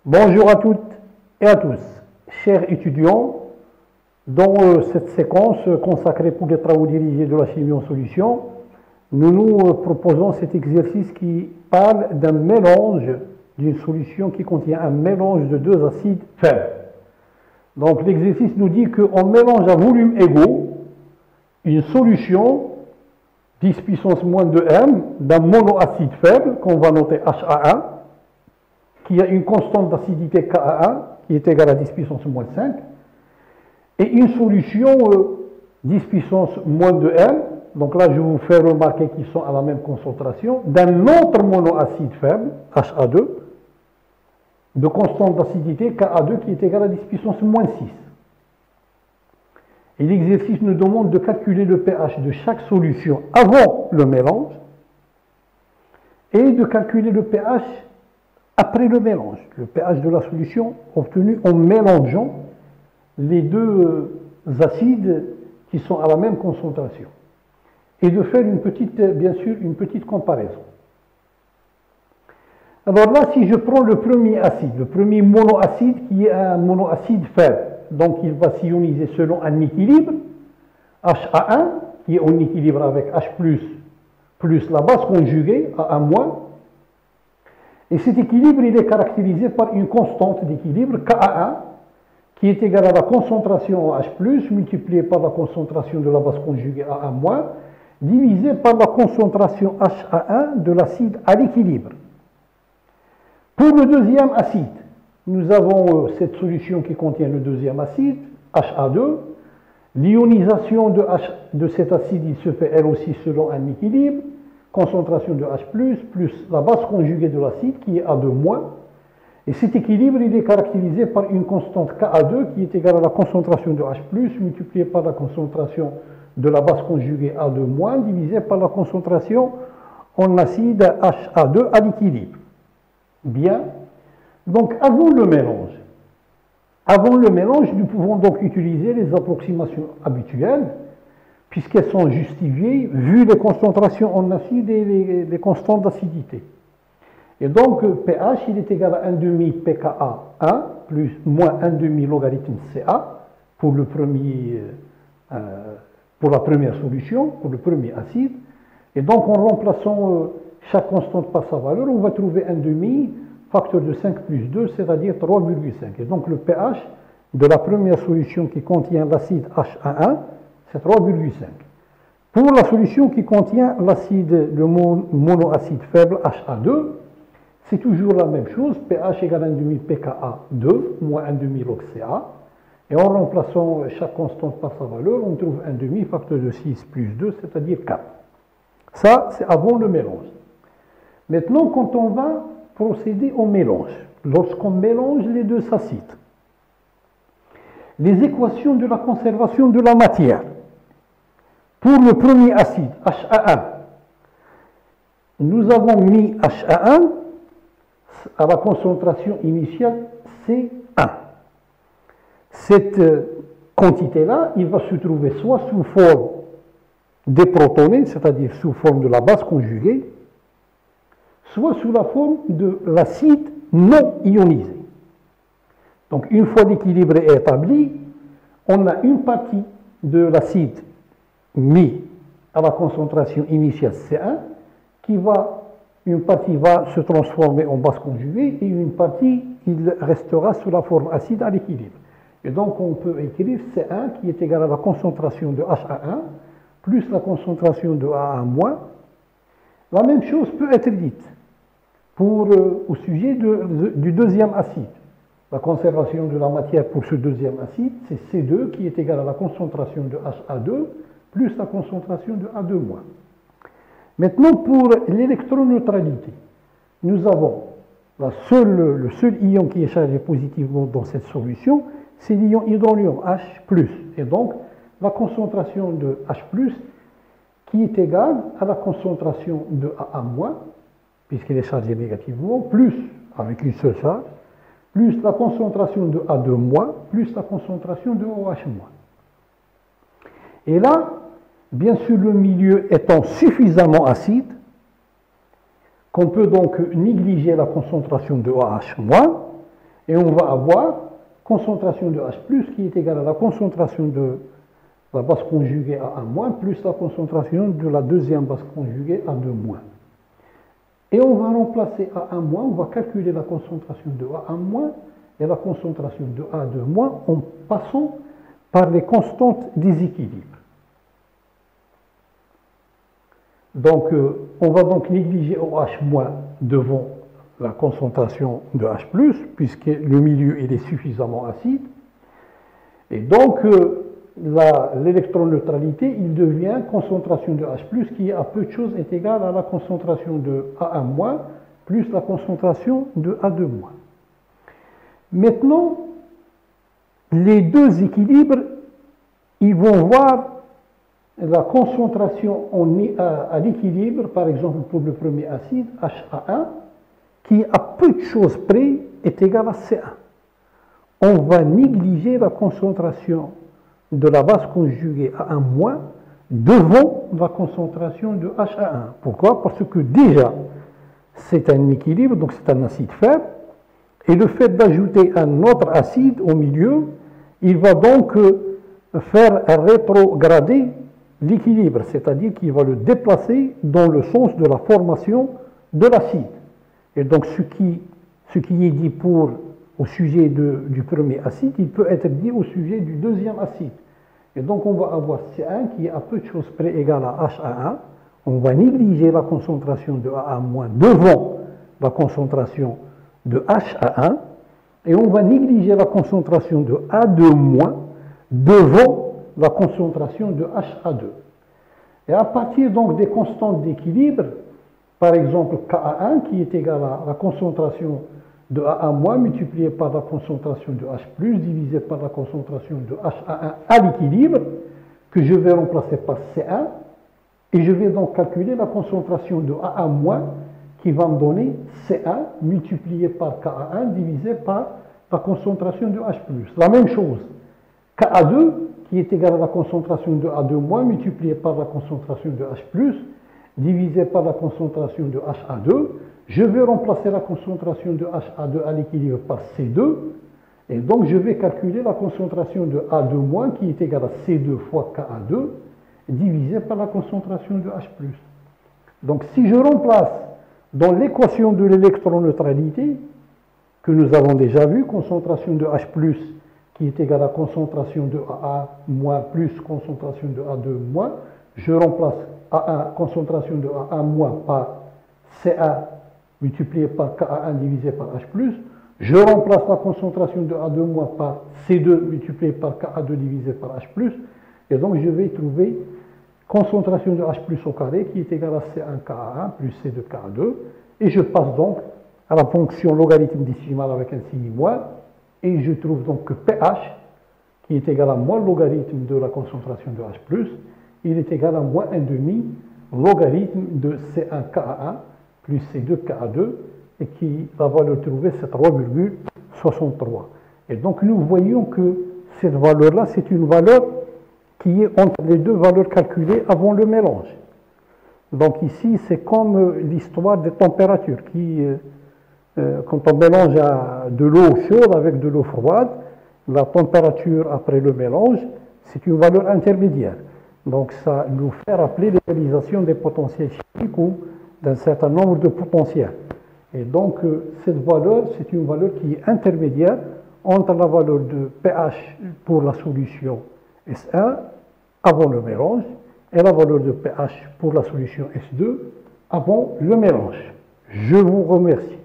Bonjour à toutes et à tous, chers étudiants. Dans cette séquence consacrée pour les travaux dirigés de la chimie en solution, nous proposons cet exercice qui parle d'un mélange, d'une solution qui contient un mélange de deux acides faibles. Donc l'exercice nous dit qu'on mélange à volume égaux une solution 10 puissance moins 2m d'un monoacide faible qu'on va noter HA1, qui a une constante d'acidité Ka1 qui est égale à 10 puissance moins 5, et une solution 10 puissance moins 2m, donc là je vous fais remarquer qu'ils sont à la même concentration, d'un autre monoacide faible, HA2, de constante d'acidité Ka2 qui est égale à 10 puissance moins 6. Et l'exercice nous demande de calculer le pH de chaque solution avant le mélange et de calculer le pH après le mélange, le pH de la solution obtenu en mélangeant les deux acides qui sont à la même concentration. Et de faire bien sûr, une petite comparaison. Alors là, si je prends le premier acide, le premier monoacide qui est un monoacide faible, donc il va s'ioniser selon un équilibre, HA1, qui est en équilibre avec H+, plus la base conjuguée, A1-. Et cet équilibre, il est caractérisé par une constante d'équilibre, Ka1, qui est égale à la concentration en H+, multipliée par la concentration de la base conjuguée A1-, divisée par la concentration HA1 de l'acide à l'équilibre. Pour le deuxième acide, nous avons cette solution qui contient le deuxième acide, HA2. L'ionisation de cet acide, il se fait elle aussi selon un équilibre, concentration de H+, plus la base conjuguée de l'acide qui est A2-. Et cet équilibre, il est caractérisé par une constante Ka2 qui est égale à la concentration de H+, multipliée par la concentration de la base conjuguée A2-, divisée par la concentration en acide HA2 à l'équilibre. Bien. Donc, avant le mélange, nous pouvons donc utiliser les approximations habituelles, puisqu'elles sont justifiées vu les concentrations en acide et les constantes d'acidité. Et donc, pH, il est égal à 1,5 pKa1 plus moins 1,5 logarithme Ca pour la première solution, pour le premier acide. Et donc, en remplaçant chaque constante par sa valeur, on va trouver 1,5 facteur de 5 plus 2, c'est-à-dire 3,5. Et donc, le pH de la première solution qui contient l'acide HA1, c'est 3,5. Pour la solution qui contient le monoacide faible HA2, c'est toujours la même chose, pH égale 1,5 pKa2 moins 1,5 log Ca. Et en remplaçant chaque constante par sa valeur, on trouve 1,5 facteur de 6 plus 2, c'est-à-dire 4. Ça, c'est avant le mélange. Maintenant, quand on va procéder au mélange, lorsqu'on mélange les deux acides, les équations de la conservation de la matière. Pour le premier acide, HA1, nous avons mis HA1 à la concentration initiale C1. Cette quantité-là, il va se trouver soit sous forme déprotonée, c'est-à-dire sous forme de la base conjuguée, soit sous la forme de l'acide non ionisé. Donc, une fois l'équilibre est établi, on a une partie de l'acide mis à la concentration initiale C1, une partie va se transformer en base conjuguée et une partie, il restera sous la forme acide à l'équilibre. Et donc, on peut écrire C1 qui est égal à la concentration de HA1 plus la concentration de AA-. La même chose peut être dite au sujet du deuxième acide. La conservation de la matière pour ce deuxième acide, c'est C2 qui est égal à la concentration de HA2 plus la concentration de A2-. Maintenant, pour l'électroneutralité, nous avons le seul ion qui est chargé positivement dans cette solution, c'est l'ion hydronium H+. Et donc, la concentration de H+, qui est égale à la concentration de AA-, puisqu'il est chargé négativement, plus, avec une seule charge, plus la concentration de A2-, plus la concentration de OH-. Et là, bien sûr, le milieu étant suffisamment acide, qu'on peut donc négliger la concentration de OH-, Et on va avoir concentration de H+, qui est égale à la concentration de la base conjuguée à 1- plus la concentration de la deuxième base conjuguée à 2-. Et on va remplacer A1-, on va calculer la concentration de A1- et la concentration de A2- en passant par les constantes des équilibres. Donc, on va donc négliger OH- devant la concentration de H+, puisque le milieu il est suffisamment acide. Et donc, l'électroneutralité, il devient concentration de H+, qui à peu de choses est égale à la concentration de A1- plus la concentration de A2-. Maintenant, les deux équilibres, ils vont voir la concentration à l'équilibre, par exemple pour le premier acide, HA1, qui à peu de choses près est égal à C1. On va négliger la concentration de la base conjuguée A1- devant la concentration de HA1. Pourquoi? Parce que déjà, c'est un équilibre, donc c'est un acide faible, et le fait d'ajouter un autre acide au milieu, il va donc faire rétrograder l'équilibre, c'est-à-dire qu'il va le déplacer dans le sens de la formation de l'acide. Et donc ce qui est dit au sujet du premier acide, il peut être dit au sujet du deuxième acide. Et donc on va avoir C1 qui est à peu de choses près égal à HA1. On va négliger la concentration de AA- devant la concentration de HA1. Et on va négliger la concentration de A2- devant la concentration de HA2. Et à partir donc des constantes d'équilibre, par exemple Ka1 qui est égal à la concentration de AA- multiplié par la concentration de H+, divisé par la concentration de HA1 à l'équilibre, que je vais remplacer par C1, et je vais donc calculer la concentration de AA- qui va me donner C1 multiplié par Ka1 divisé par la concentration de H+. La même chose, Ka2 qui est égal à la concentration de A2- multiplié par la concentration de H+, divisé par la concentration de HA2. Je vais remplacer la concentration de HA2 à l'équilibre par C2, et donc je vais calculer la concentration de A2- qui est égale à C2 fois Ka2, divisé par la concentration de H+. Donc si je remplace dans l'équation de l'électroneutralité, que nous avons déjà vu, concentration de H+, qui est égale à concentration de AA- plus concentration de A2-, je remplace A1, concentration de AA- par C1 multiplié par Ka1 divisé par H+, je remplace la concentration de A2- par C2 multiplié par Ka2 divisé par H+, et donc je vais trouver concentration de H+ au carré qui est égale à C1 Ka1 plus C2 Ka2, et je passe donc à la fonction logarithme décimal avec un signe moins, et je trouve donc que pH, qui est égal à moins logarithme de la concentration de H+, il est égal à moins 1/2 logarithme de C1 Ka1 plus C2 Ka2, et qui va le trouver, c'est 3,63. Et donc nous voyons que cette valeur-là, c'est une valeur qui est entre les deux valeurs calculées avant le mélange. Donc ici, c'est comme l'histoire des températures, quand on mélange de l'eau chaude avec de l'eau froide, la température après le mélange, c'est une valeur intermédiaire. Donc ça nous fait rappeler l'utilisation des potentiels chimiques ou d'un certain nombre de potentiels. Et donc cette valeur, c'est une valeur qui est intermédiaire entre la valeur de pH pour la solution S1 avant le mélange et la valeur de pH pour la solution S2 avant le mélange. Je vous remercie.